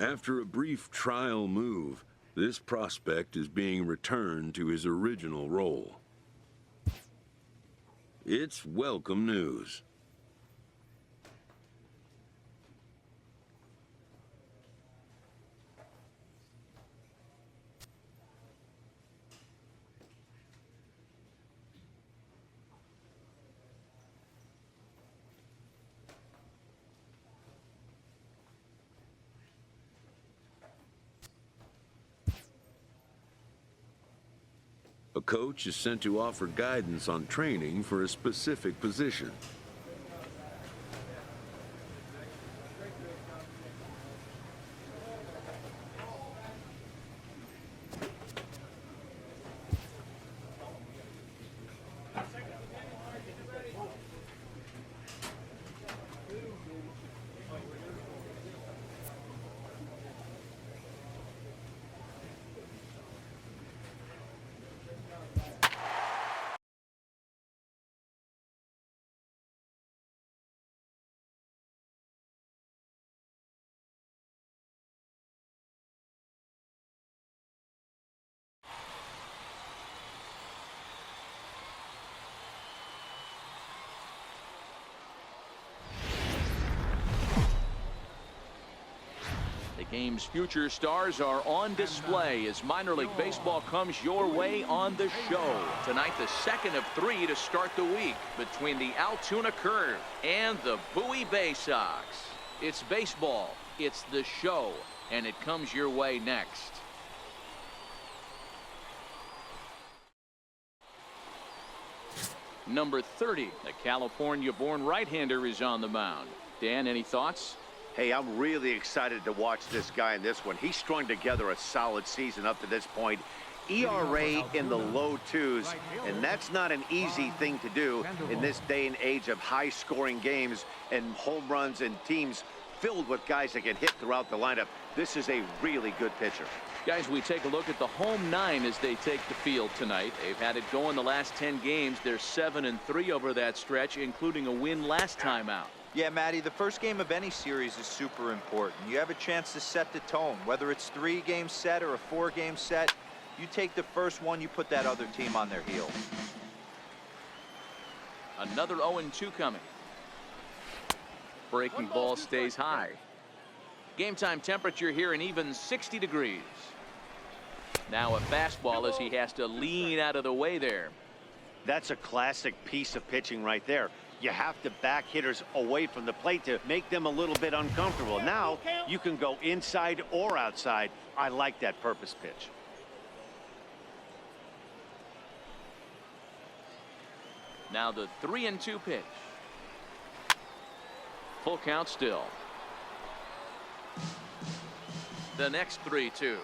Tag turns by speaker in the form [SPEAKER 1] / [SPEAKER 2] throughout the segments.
[SPEAKER 1] After a brief trial move, this prospect is being returned to his original role. It's welcome news. A coach is sent to offer guidance on training for a specific position.
[SPEAKER 2] The game's future stars are on display as minor league baseball comes your way on the show. Tonight, the second of 3 to start the week between the Altoona Curve and the Bowie Bay Sox. It's baseball, it's the show, and it comes your way next. Number 30, the California-born right-hander, is on the mound. Dan, any thoughts?
[SPEAKER 3] Hey, I'm really excited to watch this guy in this one. He strung together a solid season up to this point. ERA in the low 2s, and that's not an easy thing to do in this day and age of high-scoring games and home runs and teams filled with guys that can hit throughout the lineup. This is a really good pitcher.
[SPEAKER 2] Guys, we take a look at the home 9 as they take the field tonight. They've had it going the last 10 games. They're 7-3 over that stretch, including a win last time out.
[SPEAKER 4] Yeah, Matty, the first game of any series is super important. You have a chance to set the tone, whether it's 3-game set or a 4-game set. You take the first one, you put that other team on their heels.
[SPEAKER 2] Another 0-2 coming. Breaking ball stays high. Game time temperature here an even 60 degrees. Now a fastball as he has to lean out of the way there.
[SPEAKER 3] That's a classic piece of pitching right there. You have to back hitters away from the plate to make them a little bit uncomfortable. Now you can go inside or outside. I like that purpose pitch.
[SPEAKER 2] Now the 3-2 pitch. Full count still. The next 3-2.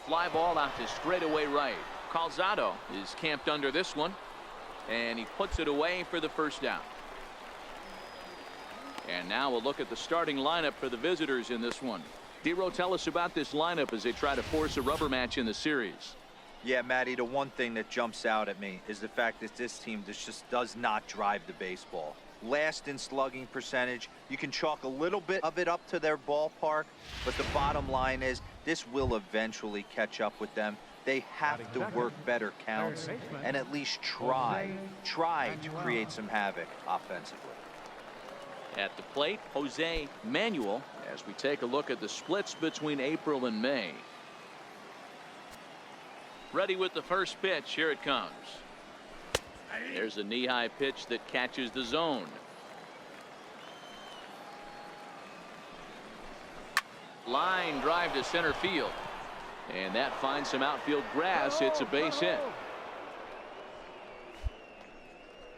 [SPEAKER 2] Fly ball out to straightaway right. Calzado is camped under this one, and he puts it away for the first down. And now we'll look at the starting lineup for the visitors in this one. Dero, tell us about this lineup as they try to force a rubber match in the series.
[SPEAKER 4] Yeah, Matty, the one thing that jumps out at me is the fact that this team just does not drive the baseball. Last in slugging percentage. You can chalk a little bit of it up to their ballpark, but the bottom line is this will eventually catch up with them. They have to work better counts and at least try to create some havoc offensively.
[SPEAKER 2] At the plate, Jose Manuel, as we take a look at the splits between April and May. Ready with the first pitch. Here it comes. There's a knee-high pitch that catches the zone. Line drive to center field. And that finds some outfield grass. It's a base hit.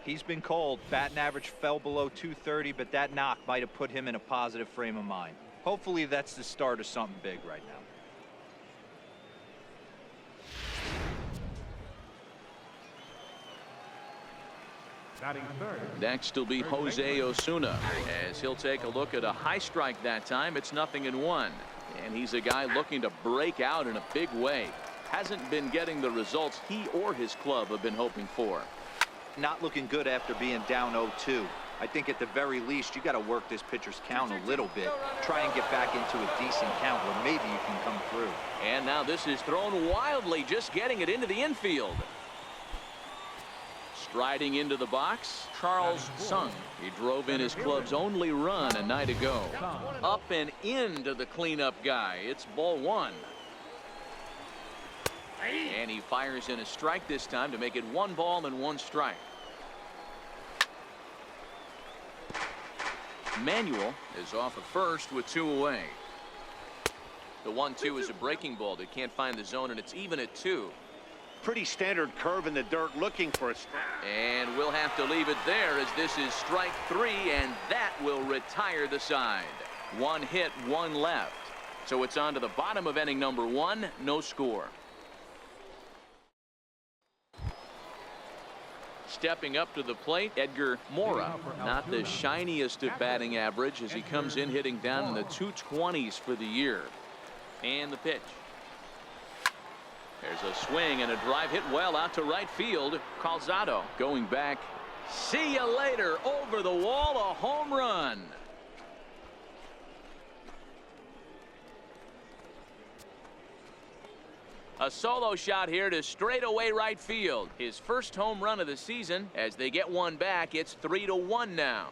[SPEAKER 4] He's been cold. Batting average fell below 230, but that knock might have put him in a positive frame of mind. Hopefully that's the start of something big right now.
[SPEAKER 2] Next will be Jose Osuna as he'll take a look at a high strike that time. It's 0-1. And he's a guy looking to break out in a big way. Hasn't been getting the results he or his club have been hoping for.
[SPEAKER 4] Not looking good after being down 0-2. I think at the very least, you got to work this pitcher's count a little bit. Try and get back into a decent count where maybe you can come through.
[SPEAKER 2] And now this is thrown wildly, just getting it into the infield. Striding into the box, Charles Sung. He drove in his club's only run a night ago. Up and into the cleanup guy. It's ball one. And he fires in a strike this time to make it 1 ball and 1 strike. Manuel is off at first with 2 away. The 1-2 is a breaking ball that can't find the zone, and it's even at 2.
[SPEAKER 3] Pretty standard curve in the dirt, looking for a strike.
[SPEAKER 2] And we'll have to leave it there, as this is strike 3, and that will retire the side. 1 hit, 1 left. So it's on to the bottom of inning number 1, no score. Stepping up to the plate, Edgar Mora. Not the shiniest of batting average as he comes in hitting down in the 220s for the year. And the pitch. There's a swing and a drive hit well out to right field. Calzado going back. See you later. Over the wall, a home run. A solo shot here to straightaway right field. His first home run of the season. As they get one back, it's 3-1 now.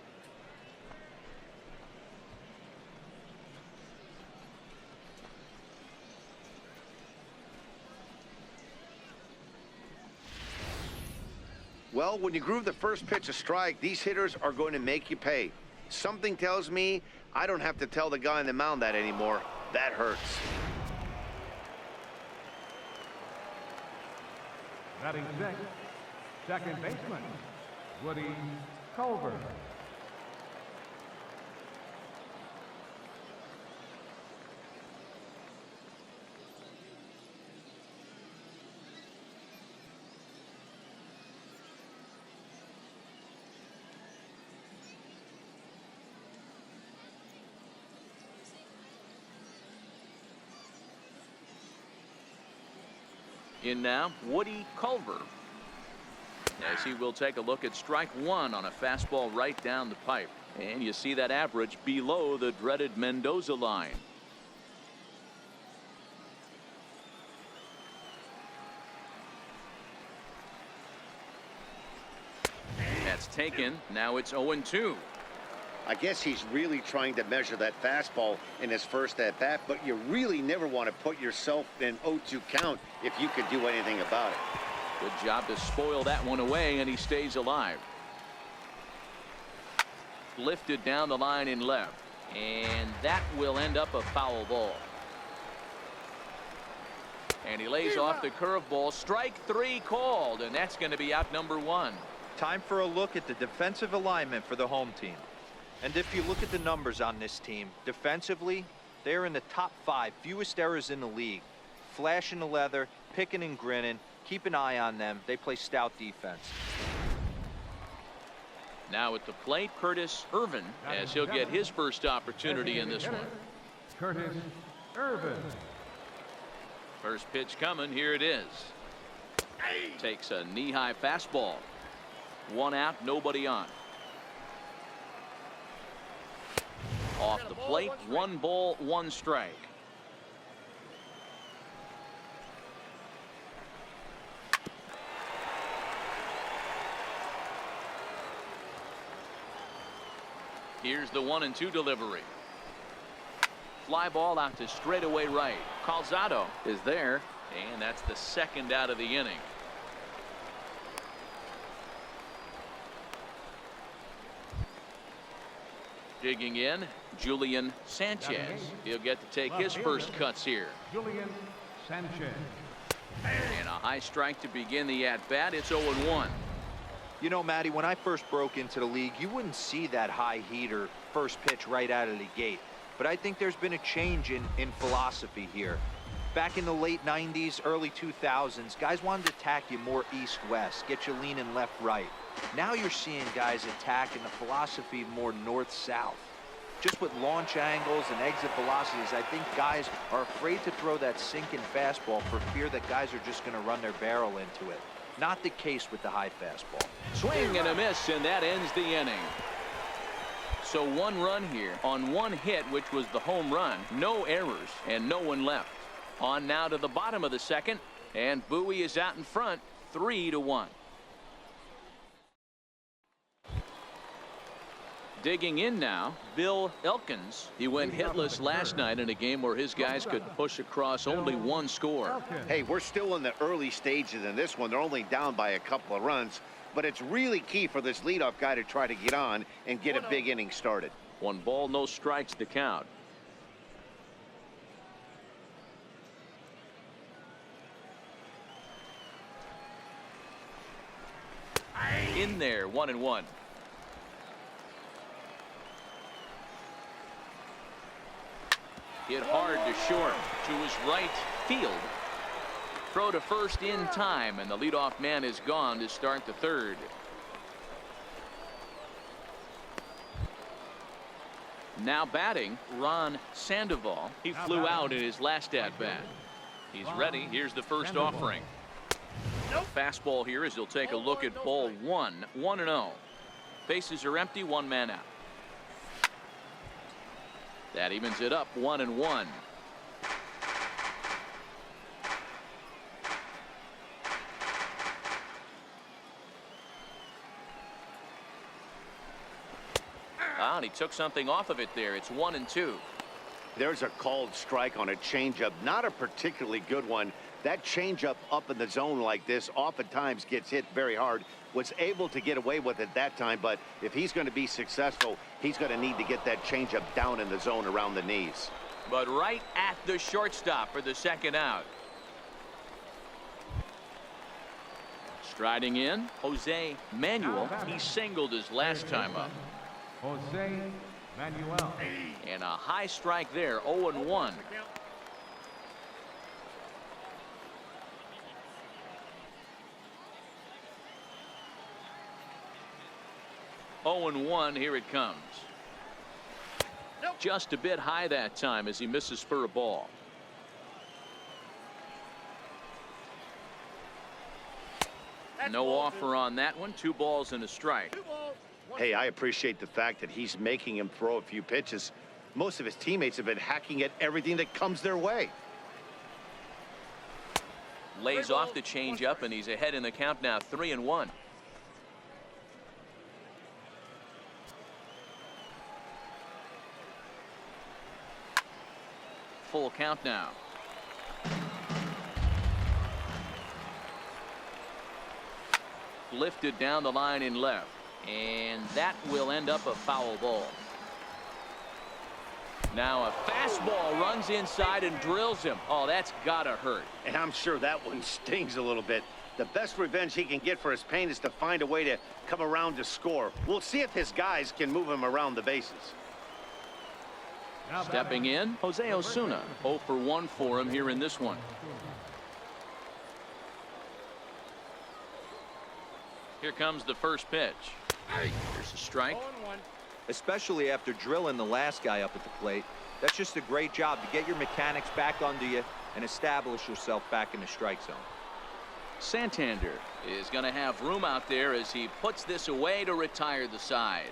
[SPEAKER 3] Well, when you groove the first pitch a strike, these hitters are going to make you pay. Something tells me I don't have to tell the guy on the mound that anymore. That hurts.
[SPEAKER 5] Batting sixth, second baseman, Woody Culver.
[SPEAKER 2] In now, Woody Culver. As he will take a look at strike 1 on a fastball right down the pipe. And you see that average below the dreaded Mendoza line. That's taken. Now it's 0-2.
[SPEAKER 3] I guess he's really trying to measure that fastball in his first at bat, but you really never want to put yourself in 0-2 count if you could do anything about it.
[SPEAKER 2] Good job to spoil that one away, and he stays alive. Lifted down the line in left, and that will end up a foul ball. And he lays off the curveball. Strike 3 called, and that's going to be out number 1.
[SPEAKER 4] Time for a look at the defensive alignment for the home team. And if you look at the numbers on this team, defensively, they're in the top 5 fewest errors in the league. Flashing the leather, picking and grinning, keep an eye on them. They play stout defense.
[SPEAKER 2] Now at the plate, Curtis Irvin, as he'll get his first opportunity in this one.
[SPEAKER 5] Curtis Irvin.
[SPEAKER 2] First pitch coming, here it is. Takes a knee-high fastball. 1 out, nobody on. Off the plate, 1 ball, 1 strike. Here's the 1-2 delivery. Fly ball out to straightaway right. Calzado is there, and that's the 2nd out of the inning. Digging in, Julian Sanchez. He'll get to take his first cuts here.
[SPEAKER 5] Julian Sanchez.
[SPEAKER 2] And a high strike to begin the at-bat. It's 0-1.
[SPEAKER 4] You know, Matty, when I first broke into the league, you wouldn't see that high heater first pitch right out of the gate. But I think there's been a change in philosophy here. Back in the late 90s, early 2000s, guys wanted to attack you more east-west, get you leaning left-right. Now you're seeing guys attack in the philosophy more north-south. Just with launch angles and exit velocities, I think guys are afraid to throw that sinking fastball for fear that guys are just going to run their barrel into it. Not the case with the high fastball.
[SPEAKER 2] Swing and a miss, and that ends the inning. So 1 run here on 1 hit, which was the home run. No errors and no one left. On now to the bottom of the second, and Bowie is out in front, 3-1. Digging in now, Bill Elkins. He went hitless last night in a game where his guys could push across only 1 score.
[SPEAKER 3] Hey, we're still in the early stages in this one. They're only down by a couple of runs, but it's really key for this leadoff guy to try to get on and get a big inning started.
[SPEAKER 2] 1 ball, no strikes to count. In there, 1-1. Hit hard to short to his right field. Throw to first in time, and the leadoff man is gone to start the 3rd. Now batting, Ron Sandoval. He flew out in his last at bat. He's ready. Here's the first offering. Fastball here as he'll take a look at ball 1. 1-0. Bases are empty. 1 man out. That evens it up, 1-1. And he took something off of it there. It's 1-2.
[SPEAKER 3] There's a called strike on a changeup, not a particularly good one. That changeup up in the zone like this oftentimes gets hit very hard. Was able to get away with it that time, but if he's going to be successful, he's going to need to get that changeup down in the zone around the knees.
[SPEAKER 2] But right at the shortstop for the 2nd out. Striding in, Jose Manuel. He singled his last time up.
[SPEAKER 5] Jose Manuel.
[SPEAKER 2] And a high strike there, 0-1. 0-1. Here it comes. Just a bit high that time as he misses for a ball. No offer on that one. 2 balls and a strike.
[SPEAKER 3] Hey, I appreciate the fact that he's making him throw a few pitches. Most of his teammates have been hacking at everything that comes their way.
[SPEAKER 2] Lays off the changeup, and he's ahead in the count now, 3-1. Full count now. Lifted down the line in left, and that will end up a foul ball. Now a fastball runs inside and drills him. Oh, that's gotta hurt.
[SPEAKER 3] And I'm sure that one stings a little bit. The best revenge he can get for his pain is to find a way to come around to score. We'll see if his guys can move him around the bases.
[SPEAKER 2] Stepping in, Jose Osuna. 0 for 1 for him here in this one. Here comes the first pitch. Here's a strike.
[SPEAKER 4] Especially after drilling the last guy up at the plate. That's just a great job to get your mechanics back under you and establish yourself back in the strike zone.
[SPEAKER 2] Santander is going to have room out there as he puts this away to retire the side.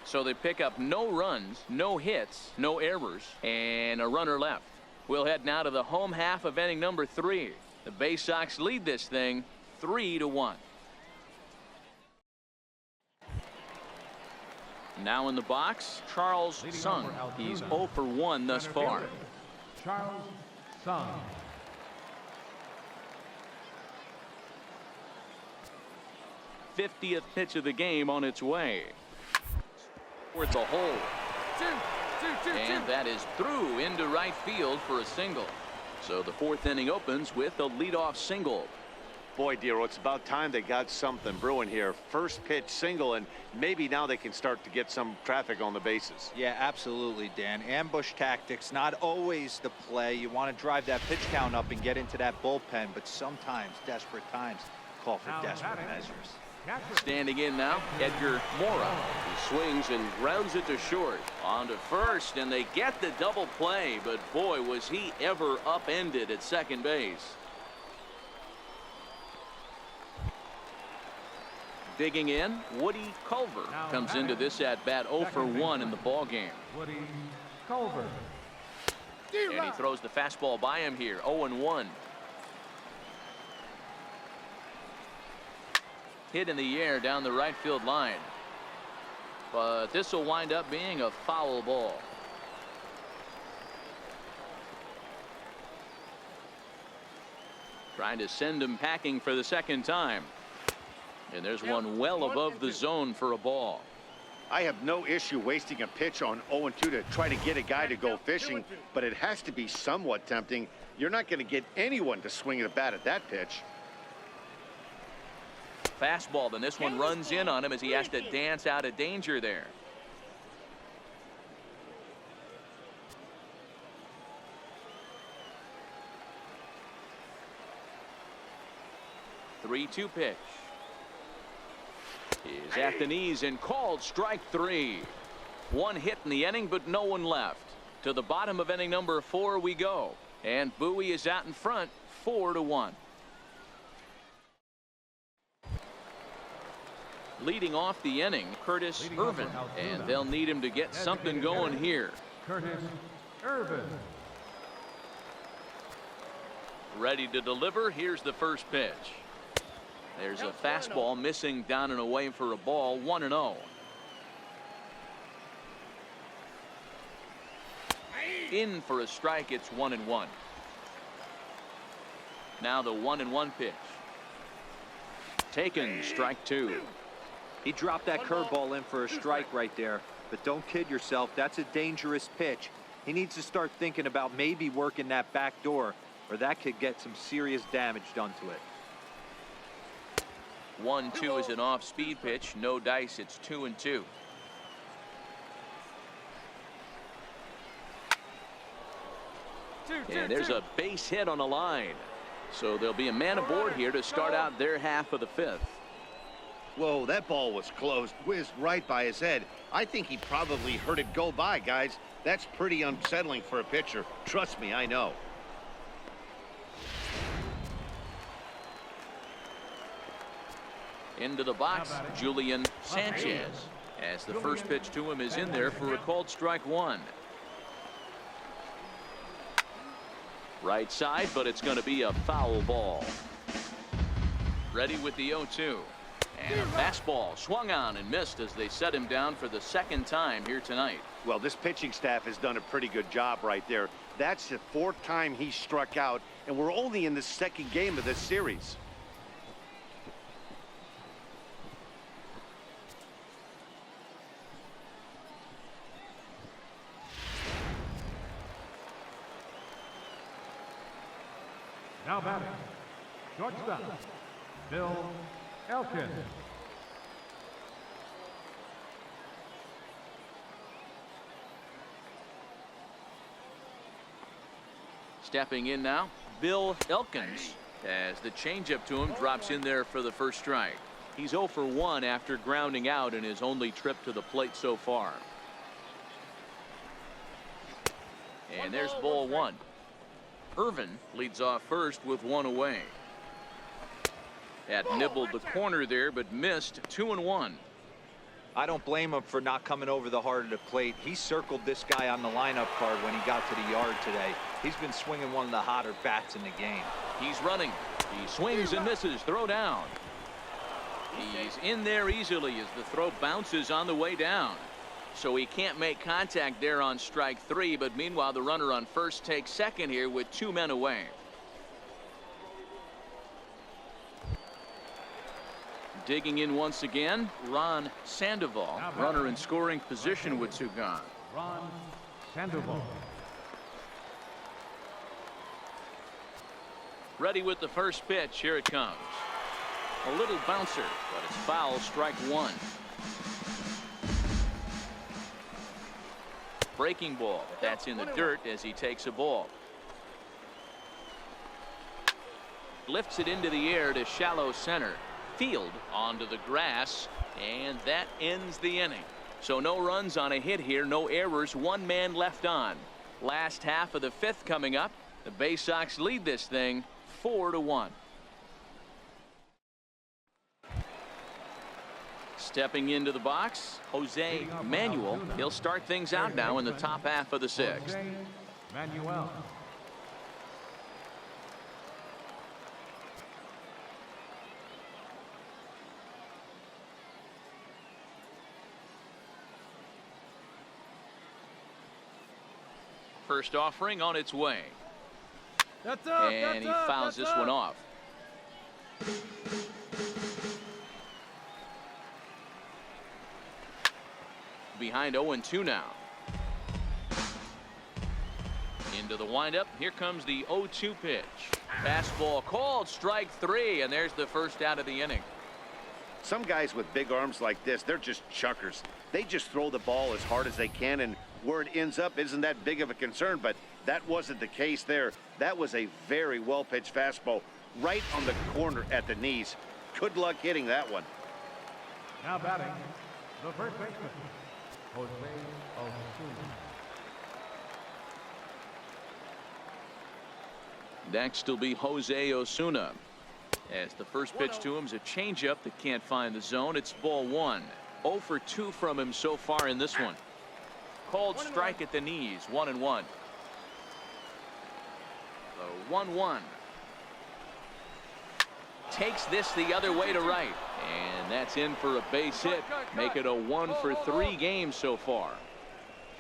[SPEAKER 2] So they pick up no runs, no hits, no errors, and a runner left. We'll head now to the home half of inning number 3. The Bay Sox lead this thing 3-1. Now in the box, Charles Sung. He's 0 for 1 thus far.
[SPEAKER 5] Charles Sung.
[SPEAKER 2] 50th pitch of the game on its way. Towards the hole. And that is through into right field for a single. So the 4th inning opens with a leadoff single.
[SPEAKER 3] Boy, Dero, it's about time they got something brewing here. First pitch single, and maybe now they can start to get some traffic on the bases.
[SPEAKER 4] Yeah, absolutely, Dan. Ambush tactics, not always the play. You want to drive that pitch count up and get into that bullpen, but sometimes desperate times call for desperate measures.
[SPEAKER 2] Standing in now, Edgar Mora. He swings and grounds it to short. On to first, and they get the double play, but boy, was he ever upended at second base. Digging in, Woody Culver comes into this at bat 0 for 1 in the ball game.
[SPEAKER 5] Woody Culver.
[SPEAKER 2] And he throws the fastball by him here, 0-1. Hit in the air down the right field line. But this will wind up being a foul ball. Trying to send him packing for the second time. And there's one well above the zone for a ball.
[SPEAKER 3] I have no issue wasting a pitch on 0-2 to try to get a guy to go fishing, but it has to be somewhat tempting. You're not going to get anyone to swing at a bat at that pitch.
[SPEAKER 2] Fastball, then this one runs in on him as he has to dance out of danger there. Three-two pitch. Is at the knees and called strike 3. One hit in the inning, but no one left. To the bottom of inning number 4 we go. And Bowie is out in front, 4-1. Leading off the inning, Curtis Irvin, and they'll need him to get something going here.
[SPEAKER 5] Curtis Irvin.
[SPEAKER 2] Ready to deliver. Here's the first pitch. There's a fastball missing down and away for a ball, 1-0. In for a strike, it's 1-1. Now the 1-1 pitch. Taken, strike 2.
[SPEAKER 4] He dropped that curveball in for a strike right there. But don't kid yourself, that's a dangerous pitch. He needs to start thinking about maybe working that back door, or that could get some serious damage done to it.
[SPEAKER 2] 1-2 is an off-speed pitch. No dice. It's 2-2. And there's a base hit on the line. So there'll be a man aboard here to start out their half of the 5th.
[SPEAKER 3] Whoa, that ball was close. Whizzed right by his head. I think he probably heard it go by, guys. That's pretty unsettling for a pitcher. Trust me, I know.
[SPEAKER 2] Into the box, Julian Sanchez, as the first pitch to him is in there for a called strike 1. Right side, but it's going to be a foul ball. Ready with the 0-2. And a fastball swung on and missed as they set him down for the second time here tonight.
[SPEAKER 3] Well, this pitching staff has done a pretty good job right there. That's the 4th time he struck out, and we're only in the 2nd game of this series.
[SPEAKER 5] Now batting, shortstop, Bill Elkin.
[SPEAKER 2] Stepping in now, Bill Elkins, as the changeup to him drops in there for the first strike. He's 0 for 1 after grounding out in his only trip to the plate so far. And there's ball 1. Irvin leads off first with 1 away. That nibbled the corner there, but missed. 2-1.
[SPEAKER 4] I don't blame him for not coming over the heart of the plate. He circled this guy on the lineup card when he got to the yard today. He's been swinging one of the hotter bats in the game.
[SPEAKER 2] He's running. He swings and misses. Throw down. He's in there easily as the throw bounces on the way down. So he can't make contact there on strike 3, but meanwhile the runner on first takes second here with 2 men away. Digging in once again, Ron Sandoval, runner in scoring position with 2 gone.
[SPEAKER 5] Ron Sandoval.
[SPEAKER 2] Ready with the first pitch. Here it comes. A little bouncer, but it's foul, strike 1. Breaking ball, but that's in the dirt as he takes a ball. Lifts it into the air to shallow center. Field onto the grass, and that ends the inning. So no runs on a hit here, no errors, 1 man left on. Last half of the 5th coming up. The Bay Sox lead this thing 4-1. Stepping into the box, Jose Manuel. He'll start things out now in the top half of the sixth.
[SPEAKER 5] Jose Manuel.
[SPEAKER 2] First offering on its way.
[SPEAKER 5] That's up.
[SPEAKER 2] And he fouls this one off. Behind 0-2 now. Into the windup. Here comes the 0-2 pitch. Fastball called, strike three, and there's the first out of the inning.
[SPEAKER 3] Some guys with big arms like this, they're just chuckers. They just throw the ball as hard as they can, and where it ends up isn't that big of a concern, but that wasn't the case there. That was a very well-pitched fastball right on the corner at the knees. Good luck hitting that one.
[SPEAKER 5] Now batting, the first baseman, Jose Osuna.
[SPEAKER 2] Next will be Jose Osuna. As the first pitch to him is a changeup that can't find the zone. It's ball one. 0 for 2 from him so far in this one. Called strike at the knees. 1-1. The 1-1. Takes this the other way to right. And that's in for a base hit. Make it a 1 for 3 games so far.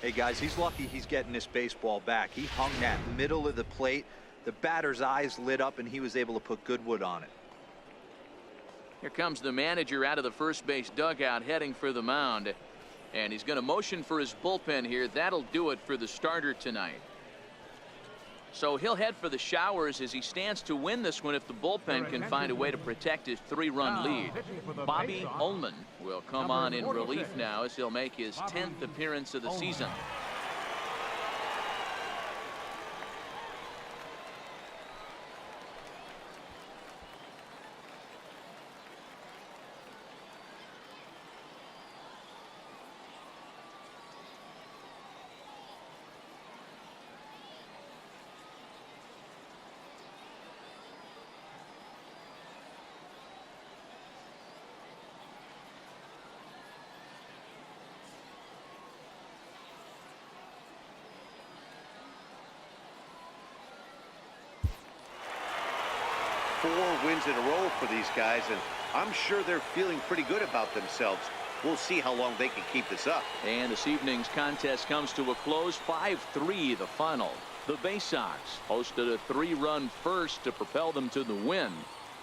[SPEAKER 4] Hey guys, he's lucky he's getting this baseball back. He hung that middle of the plate. The batter's eyes lit up and he was able to put good wood on it.
[SPEAKER 2] Here comes the manager out of the first base dugout heading for the mound. And he's going to motion for his bullpen here. That'll do it for the starter tonight. So he'll head for the showers as he stands to win this one if the bullpen can find a way to protect his 3-run lead. Bobby Ullman will come on in relief now as he'll make his 10th appearance of the season.
[SPEAKER 3] Four wins in a row for these guys, and I'm sure they're feeling pretty good about themselves. We'll see how long they can keep this up.
[SPEAKER 2] And this evening's contest comes to a close. 5-3 the final. The Bay Sox hosted a 3-run first to propel them to the win.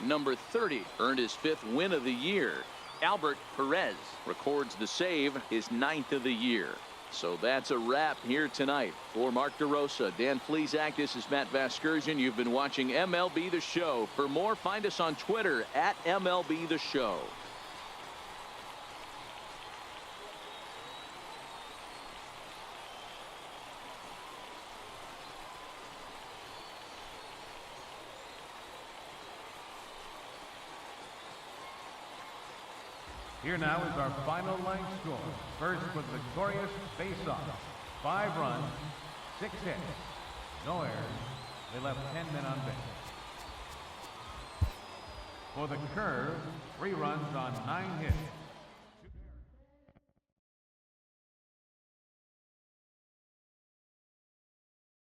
[SPEAKER 2] Number 30 earned his 5th win of the year. Albert Perez records the save, his 9th of the year. So that's a wrap here tonight. For Mark DeRosa, Dan Flezak, this is Matt Vasgersian. You've been watching MLB The Show. For more, find us on Twitter at MLB The Show.
[SPEAKER 5] Here now is our final line score. First was victorious Bay Sox. 5 runs, 6 hits, no errors. They left 10 men on base. For the Curve, 3 runs on 9 hits.